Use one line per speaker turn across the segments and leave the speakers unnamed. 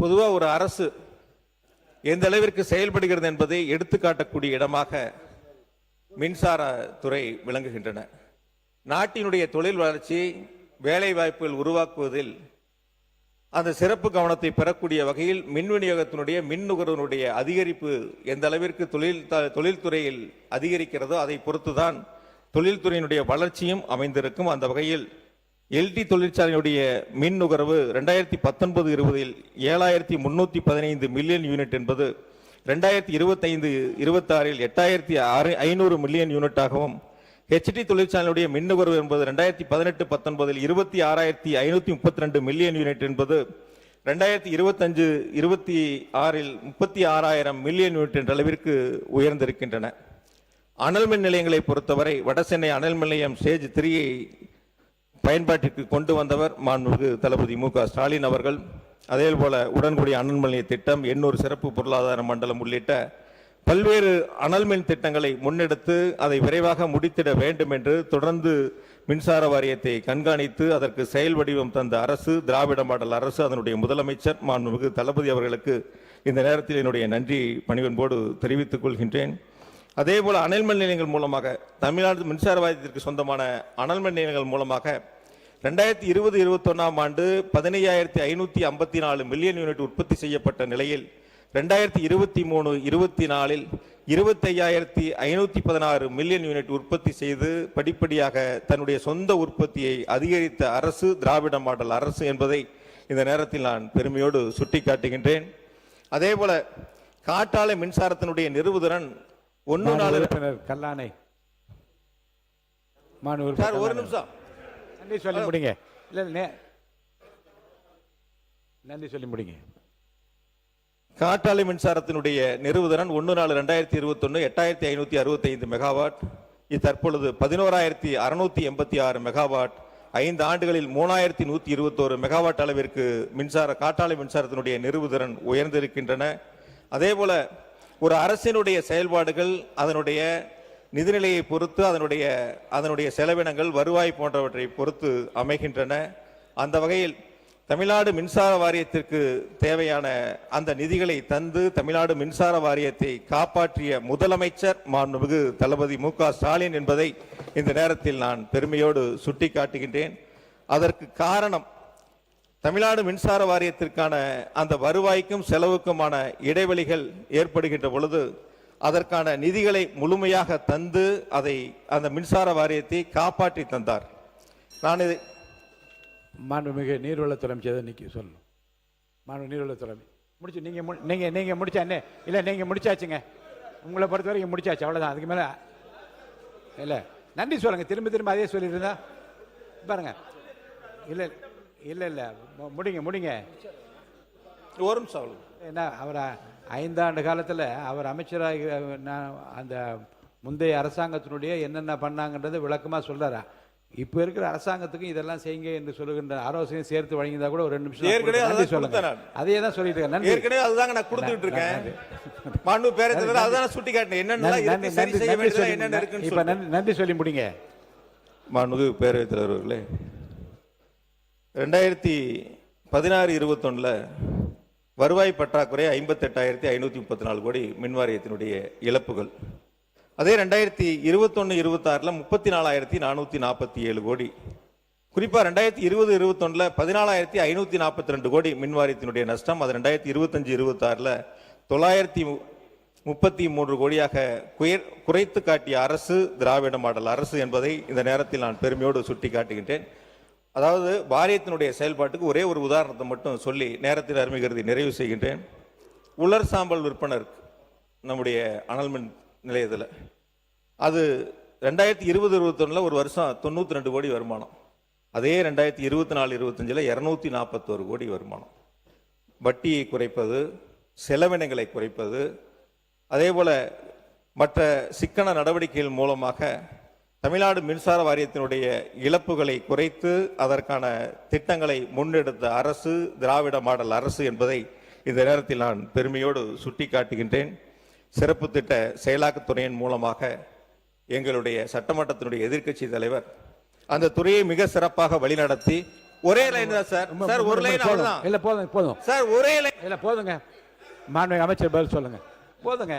பொதுவாக ஒரு அரசு எந்த அளவிற்கு செயல்படுகிறது என்பதை எடுத்துக்காட்டக்கூடிய இடமாக மின்சாரத்துறை விளங்குகின்றன. நாட்டினுடைய தொழில் வளர்ச்சி, வேலை வாய்ப்புகள் உருவாக்குவதில் அந்த சிறப்பு கவனத்தை பெறக்கூடிய வகையில் மின் விநியோகத்தினுடைய மின் நுகர்வினுடைய அதிகரிப்பு எந்த அளவிற்கு தொழில்துறையில் அதிகரிக்கிறதோ அதை பொறுத்துதான் தொழில்துறையினுடைய வளர்ச்சியும் அமைந்திருக்கும். அந்த வகையில் எல்டி தொழிற்சாலையினுடைய மின் நுகர்வு 2019-20 7,315 மில்லியன் யூனிட் என்பது 2025-26 8,500 மில்லியன் யூனிட்டாகவும், ஹெச்டி தொழிற்சாலையுடைய மின் நுகர்வு என்பது 2018-19 26,532 மில்லியன் யூனிட் என்பது 2025-26 36,000 மில்லியன் யூனிட் என்ற அளவிற்கு உயர்ந்திருக்கின்றன. அனல் மின் நிலையங்களை பொறுத்தவரை வடசென்னை அனல் மின் நிலையம் ஸ்டேஜ் 3 பயன்பாட்டிற்கு கொண்டு வந்தவர் மாண்புமிகு தளபதி மு க ஸ்டாலின் அவர்கள். அதே போல உடன்குடி அனல் மின் நிலைய திட்டம், எண்ணூர் சிறப்பு பொருளாதார மண்டலம் உள்ளிட்ட பல்வேறு அனல் மின் திட்டங்களை முன்னெடுத்து அதை விரைவாக முடித்திட வேண்டும் என்று தொடர்ந்து மின்சார வாரியத்தை கண்காணித்து அதற்கு செயல் வடிவம் தந்த அரசு திராவிட மாடல் அரசு. அதனுடைய முதலமைச்சர் மாண்புமிகு தளபதி அவர்களுக்கு இந்த நேரத்தில் என்னுடைய நன்றி பணிவன்போடு தெரிவித்துக் கொள்கின்றேன். அதே போல அனல் மின் நிலையங்கள் மூலமாக தமிழ்நாடு மின்சார வாரியத்திற்கு சொந்தமான அனல் மின் நிலையங்கள் மூலமாக 2020-21 ஆண்டு 15,554 மில்லியன் யூனிட் உற்பத்தி செய்யப்பட்ட நிலையில் 2023-24 25,516 மில்லியன் யூனிட் உற்பத்தி செய்து படிப்படியாக தன்னுடைய சொந்த உற்பத்தியை அதிகரித்த அரசு திராவிட மாடல் அரசு என்பதை இந்த நேரத்தில் நான் பெருமையோடு சுட்டிக்காட்டுகின்றேன். அதே போல காற்றாலை மின்சாரத்தினுடைய நிறுவுதிறன் 1
கல்லானை
ஒரு நிமிஷம்
நன்றி சொல்லி முடிங்க. நன்றி சொல்லி முடிங்க.
காற்றாலை மின்சாரத்தினுடைய நிறுவுதிறன் 1/4/2021 8,565 மெகாவாட். இது தற்பொழுது 11,686 மெகாவாட். 5 ஆண்டுகளில் 3,121 மெகாவாட் அளவிற்கு காற்றாலை மின்சாரத்தினுடைய நிறுவுதிறன் உயர்ந்திருக்கின்றன. அதே போல ஒரு அரசினுடைய செயல்பாடுகள் அதனுடைய நிதிநிலையை பொறுத்து அதனுடைய செலவினங்கள், வருவாய் போன்றவற்றை பொறுத்து அமைகின்றன. அந்த வகையில் தமிழ்நாடு மின்சார வாரியத்திற்கு தேவையான அந்த நிதிகளை தந்து தமிழ்நாடு மின்சார வாரியத்தை காப்பாற்றிய முதலமைச்சர் மாண்புமிகு தளபதி மு க ஸ்டாலின் என்பதை இந்த நேரத்தில் நான் பெருமையோடு சுட்டிக்காட்டுகின்றேன். அதற்கு காரணம் தமிழ்நாடு மின்சார வாரியத்திற்கான அந்த வருவாய்க்கும் செலவுக்குமான இடைவெளிகள் ஏற்படுகின்ற பொழுது அதற்கான நிதிகளை முழுமையாக தந்து அந்த மின்சார வாரியத்தை காப்பாற்றி தந்தார். நான் இதை
மாண்புமிகு நீர்வளத்துறை அமைச்சர் இன்னைக்கு சொல்லணும். மாண்பு நீர்வளத்துறை முடிச்சு நீங்க முடிச்சா என்ன இல்லை, நீங்க முடிச்சாச்சுங்க. உங்களை பொறுத்த வரைக்கும் முடிச்சாச்சு, அவ்வளோதான். அதுக்கு மேலே இல்லை. நன்றி சொல்லுங்க. திரும்ப அதே சொல்லியிருந்தா பாருங்க. இல்லை இல்லை இல்லை முடிங்க.
ஒரு நிமிஷம்.
ஏன்னா அவர் 5 ஆண்டு காலத்தில் அவர் அமைச்சராக அந்த முந்தைய அரசாங்கத்தினுடைய என்னென்ன பண்ணாங்கன்றது விளக்கமாக சொல்றாரா. இப்போ இருக்கிற அரசாங்கத்துக்கும் இதெல்லாம் செய்யுங்க என்று சொல்லுகின்ற ஆலோசனை சேர்த்து வழங்கியிருந்தா கூட ஒரு 2 நிமிஷம் சொல்லுங்க. அதே தான் சொல்லிட்டு இருக்கேன்.
அதுதாங்க நான் கொடுத்துட்டு இருக்கேன்.
நன்றி சொல்லி முடிங்க.
மாண்புமிகு பேரவைத் தலைவர்களே, 2016-21 வருவாய் பற்றாக்குறை 58,534 கோடி மின் வாரியத்தினுடைய இழப்புகள். அதே 2021-26 34,447 கோடி. குறிப்பா 2020-21 14,542 கோடி மின் வாரியத்தினுடைய நஷ்டம். அது 2025-26 933 கோடியாக குறைத்து காட்டிய அரசு திராவிட மாடல் அரசு என்பதை இந்த நேரத்தில் நான் பெருமையோடு சுட்டி காட்டுகின்றேன். அதாவது வாரியத்தினுடைய செயல்பாட்டுக்கு ஒரே ஒரு உதாரணத்தை மட்டும் சொல்லி நேரத்தில் அருமைகருதி நிறைவு செய்கின்றேன். உலர் சாம்பல் விற்பனர் நம்முடைய அனல் மின் நிலையத்தில் அது 2020-21 ஒரு வருஷம் 92 கோடி வருமானம். அதே 2024-25 241 கோடி வருமானம். வட்டியை குறைப்பது, செலவினங்களை குறைப்பது, அதே போல மற்ற சிக்கன நடவடிக்கைகள் மூலமாக தமிழ்நாடு மின்சார வாரியத்தினுடைய இழப்புகளை குறைத்து அதற்கான திட்டங்களை முன்னெடுத்த அரசு திராவிட மாடல் அரசு என்பதை இந்த நேரத்தில் நான் பெருமையோடு சுட்டிக்காட்டுகின்றேன். சிறப்பு திட்ட செயலாக்கத்துறையின் மூலமாக எங்களுடைய சட்டமன்றத்தினுடைய எதிர்க்கட்சி தலைவர் அந்த துறையை மிக சிறப்பாக வழிநடத்தி ஒரே லைன் தான் சார். சார் ஒரு லைன் அவ்வளவுதான்.
இல்ல போதும் போதும்
சார் ஒரே லைன்.
இல்ல போதுங்க. மாண்புமிகு அமைச்சர் பதில் சொல்லுங்க. போதுங்க.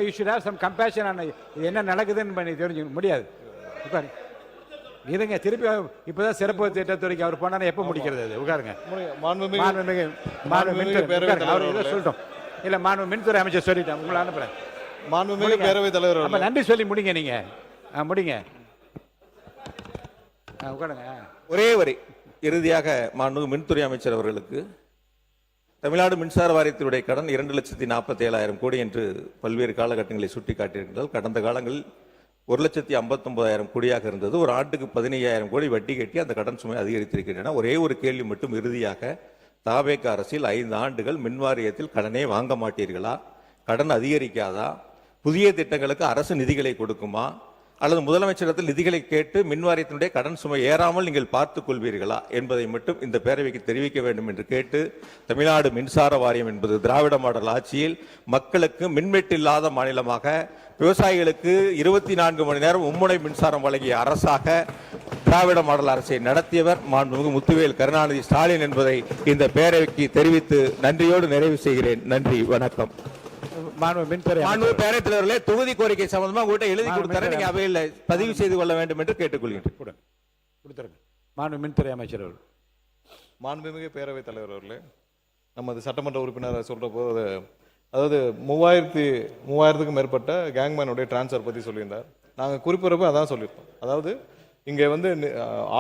You should have some compassion on இது என்ன நடக்குதுன்னு பண்ணி தெரிஞ்சுக்க முடியாது. உட்காரு இருங்க. திருப்பி இப்பதான் சிறப்பு திட்டத்துறைக்கு அவர் போனா எப்ப முடிக்கிறது? அது உட்காருங்க. சொல்லட்டும். இல்ல மாண்பு மின்துறை அமைச்சர் சொல்லிட்டேன். உங்களை அனுப்புறேன்.
மாண்புமிகு பேரவைத் தலைவர்
நன்றி சொல்லி முடிங்க. நீங்க முடிங்க. உட்காருங்க.
ஒரே வரி இறுதியாக மாண்புமிகு மின்துறை அமைச்சர் அவர்களுக்கு தமிழ்நாடு மின்சார வாரியத்தினுடைய கடன் 2,47,000 கோடி என்று பல்வேறு காலகட்டங்களை சுட்டிக்காட்டியிருக்கிறார்கள். கடந்த காலங்களில் 1,59,000 கோடியாக இருந்தது. ஒரு ஆண்டுக்கு 15,000 கோடி வட்டி கட்டி அந்த கடன் சுமை அதிகரித்திருக்கின்றன. ஒரே ஒரு கேள்வி மட்டும் இறுதியாக, தாவேக அரசில் 5 ஆண்டுகள் மின் வாரியத்தில் கடனே வாங்க மாட்டீர்களா? கடன் அதிகரிக்காதா? புதிய திட்டங்களுக்கு அரசு நிதிகளை கொடுக்குமா? அல்லது முதலமைச்சரிடத்தில் நிதிகளை கேட்டு மின் வாரியத்தினுடைய கடன் சுமை ஏறாமல் நீங்கள் பார்த்துக் கொள்வீர்களா என்பதை மட்டும் இந்த பேரவைக்கு தெரிவிக்க வேண்டும் என்று கேட்டு, தமிழ்நாடு மின்சார வாரியம் என்பது திராவிட மாடல் ஆட்சியில் மக்களுக்கு மின்வெட்டில்லாத மாநிலமாக, விவசாயிகளுக்கு 24 மணி நேரம் மும்முனை மின்சாரம் வழங்கிய அரசாக திராவிட மாடல் அரசை நடத்தியவர் மாண்புமிகு முத்துவேல் கருணாநிதி ஸ்டாலின் என்பதை இந்த பேரவைக்கு தெரிவித்து நன்றியோடு நிறைவு செய்கிறேன். நன்றி, வணக்கம். பேரவைத் தலைவர்களே, தொகுதி கோரிக்கை சம்பந்தமா உங்கள்கிட்ட எழுதி கொடுத்தாரு. நீங்க அவையில் பதிவு செய்து கொள்ள வேண்டும் என்று கேட்டுக்கொள்கிறேன்.
மின்துறை அமைச்சர் அவர்கள்.
மாண்புமிகு பேரவைத் தலைவர் அவர்களே, நமது சட்டமன்ற உறுப்பினர் சொல்ற போது, அதாவது 3000க்கும் மேற்பட்ட கேங்மேனுடைய டிரான்ஸ்ஃபர் பத்தி சொல்லியிருந்தார். நாங்கள் குறிப்பிடப்போ அதான் சொல்லியிருக்கோம். அதாவது இங்கே வந்து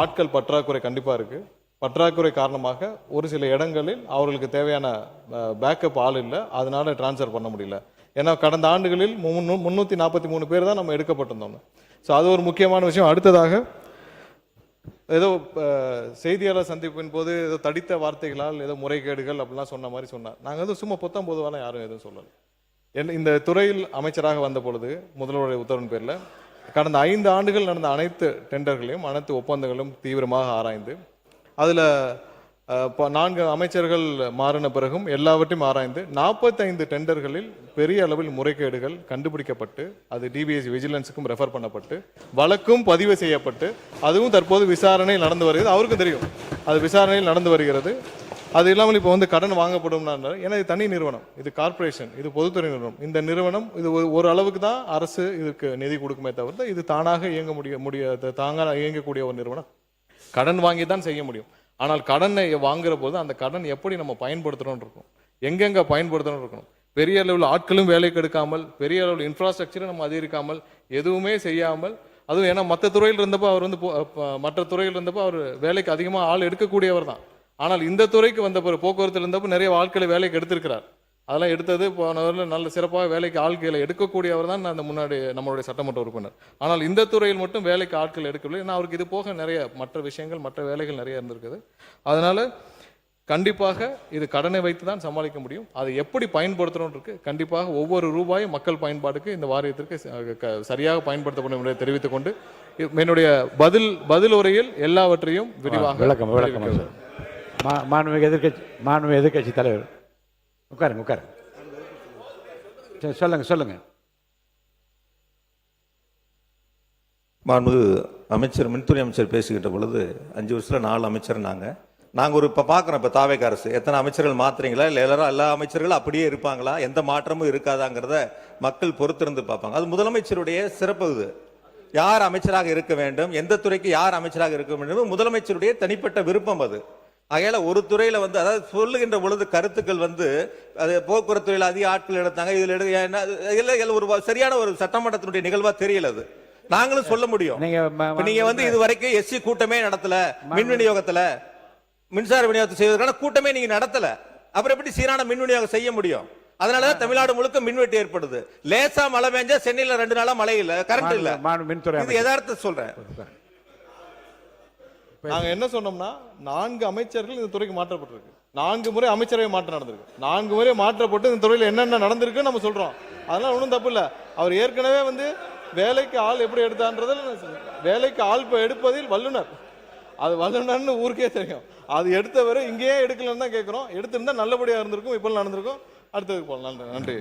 ஆட்கள் பற்றாக்குறை கண்டிப்பாக இருக்கு. பற்றாக்குறை காரணமாக ஒரு சில இடங்களில் அவர்களுக்கு தேவையான பேக்கப் ஆள் இல்லை, அதனால டிரான்ஸ்ஃபர் பண்ண முடியல. ஏன்னா கடந்த ஆண்டுகளில் 343 பேர் தான் நம்ம எடுக்கப்பட்டிருந்தோம். ஸோ அது ஒரு முக்கியமான விஷயம். அடுத்ததாக ஏதோ செய்தியாளர் சந்திப்பின் போது ஏதோ தடித்த வார்த்தைகளால் ஏதோ முறைகேடுகள் அப்படிலாம் சொன்ன மாதிரி சொன்னார். நாங்கள் வந்து சும்மா பொதுவாக யாரும் எதுவும் சொல்லலை. இந்த துறையில் அமைச்சராக வந்த பொழுது முதல்வருடைய உத்தரவின் பேரில் கடந்த 5 ஆண்டுகள் நடந்த அனைத்து டெண்டர்களையும் அனைத்து ஒப்பந்தங்களும் தீவிரமாக ஆராய்ந்து, அதில் 4 அமைச்சர்கள் மாறின பிறகும் எல்லாவற்றையும் ஆராய்ந்து 45 டெண்டர்களில் பெரிய அளவில் முறைகேடுகள் கண்டுபிடிக்கப்பட்டு, அது டிபிஎஸ் விஜிலன்ஸுக்கும் ரெஃபர் பண்ணப்பட்டு, வழக்கும் பதிவு செய்யப்பட்டு, அதுவும் தற்போது விசாரணையில் நடந்து வருகிறது. அவருக்கும் தெரியும் அது விசாரணையில் நடந்து வருகிறது. அது இல்லாமல் இப்போ வந்து கடன் வாங்கப்படும். ஏன்னா இது தனி நிறுவனம், இது கார்பரேஷன், இது பொதுத்துறை நிறுவனம். இந்த நிறுவனம் இது ஒரு அளவுக்கு தான் அரசு இதுக்கு நிதி கொடுக்குமே தவிர இது தானாக இயங்க முடியாது. தாங்க இயங்கக்கூடிய ஒரு நிறுவனம் கடன் வாங்கி தான் செய்ய முடியும். ஆனால் கடனை வாங்குற போது அந்த கடன் எப்படி நம்ம பயன்படுத்துறோம் இருக்கும், எங்கெங்க பயன்படுத்தணும் இருக்கணும். பெரிய அளவில் ஆட்களும் வேலைக்கு எடுக்காமல், பெரிய அளவில் இன்ஃப்ராஸ்ட்ரக்சரை நம்ம அதிகரிக்காமல், எதுவுமே செய்யாமல், அதுவும் ஏன்னா மற்ற துறையில் இருந்தப்போ அவர் வந்து மற்ற துறையில் இருந்தப்போ அவர் வேலைக்கு அதிகமாக ஆள் எடுக்கக்கூடியவர் தான். ஆனால் இந்த துறைக்கு வந்த பிறகு போக்குவரத்தில் இருந்தப்போ நிறைய ஆட்களை வேலைக்கு எடுத்திருக்கிறார். அதெல்லாம் எடுத்தது போனவரில் நல்ல சிறப்பாக வேலைக்கு ஆட்களை எடுக்கக்கூடியவர் தான் அந்த முன்னாடி நம்மளுடைய சட்டமன்ற உறுப்பினர். ஆனால் இந்த துறையில் மட்டும் வேலைக்கு ஆட்கள் எடுக்கவில்லை. ஏன்னா அவருக்கு இது போக நிறைய மற்ற விஷயங்கள், மற்ற வேலைகள் நிறைய இருந்திருக்குது. அதனால கண்டிப்பாக இது கடனை வைத்து தான் சமாளிக்க முடியும். அதை எப்படி பயன்படுத்தணும் இருக்கு. கண்டிப்பாக ஒவ்வொரு ரூபாயும் மக்கள் பயன்பாடுக்கு இந்த வாரியத்திற்கு சரியாக பயன்படுத்தப்படும் என்பதை தெரிவித்துக் கொண்டு என்னுடைய பதில் உரையில் எல்லாவற்றையும் விரிவாக
விளக்கம். மாண்புமிகு எதிர்க்கட்சி தலைவர் உட்காருங்க. சொல்லுங்க.
மாண்புமிகு அமைச்சர், மின்துறை அமைச்சர் பேசுகின்ற பொழுது 5 வருஷத்துல 4 அமைச்சர் நாங்கள் ஒரு இப்போ பார்க்குறோம். இப்போ தாவேக அரசு எத்தனை அமைச்சர்கள் மாத்துறீங்களா, இல்லை எல்லா அமைச்சர்களும் அப்படியே இருப்பாங்களா, எந்த மாற்றமும் இருக்காதாங்கிறத மக்கள் பொறுத்திருந்து பார்ப்பாங்க. அது முதலமைச்சருடைய சிறப்பு. இது யார் அமைச்சராக இருக்க வேண்டும், எந்த துறைக்கு யார் அமைச்சராக இருக்க வேண்டும், முதலமைச்சருடைய தனிப்பட்ட விருப்பம். அது ஆகையால ஒரு துறையில வந்து, அதாவது சொல்லுகின்ற பொழுது கருத்துக்கள் வந்து, அது போக்குவரத்து துறையில் அதிக ஆட்கள் எடுத்தாங்க, இதில் ஒரு சரியான ஒரு சட்டமன்றத்தினுடைய நிகழ்வா தெரியல. அது நாங்களும் சொல்ல முடியும். நீங்க வந்து இது வரைக்கும் எஸ்சி கூட்டமே நடத்தல, மின் விநியோகத்துல மின்சார விநியோகத்தை செய்வதற்கான கூட்டமே நீங்க நடத்தல, அப்புறம் எப்படி சீரான மின் விநியோகம் செய்ய முடியும்? அதனாலதான் தமிழ்நாடு முழுக்க மின்வெட்டு ஏற்படுது. லேசா மழை பெஞ்சா சென்னையில 2 நாளா மழை இல்ல, கரண்ட் இல்ல. இது யதார்த்த சொல்றேன்.
நாங்க என்ன சொன்னோம்னா 4 அமைச்சர்கள் இந்த துறைக்கு மாற்றப்பட்டிருக்கு. 4 முறை அமைச்சரவை மாற்றம் நடந்திருக்கு. 4 முறை மாற்றப்பட்டு இந்த துறையில் என்னென்ன நடந்திருக்கு நம்ம சொல்றோம். அதெல்லாம் ஒன்றும் தப்பு இல்லை. அவர் ஏற்கனவே வந்து வேலைக்கு ஆள் எப்படி எடுத்தான்றதில், வேலைக்கு ஆள் எடுப்பதில் வல்லுனர். அது வல்லுனர்னு ஊருக்கே தெரியும். அது எடுத்தவரை இங்கேயே எடுக்கலன்னு தான் கேட்குறோம். எடுத்திருந்தா நல்லபடியாக இருந்திருக்கும், இப்போ நடந்திருக்கும். அடுத்ததுக்கு போகலாம். நன்றி.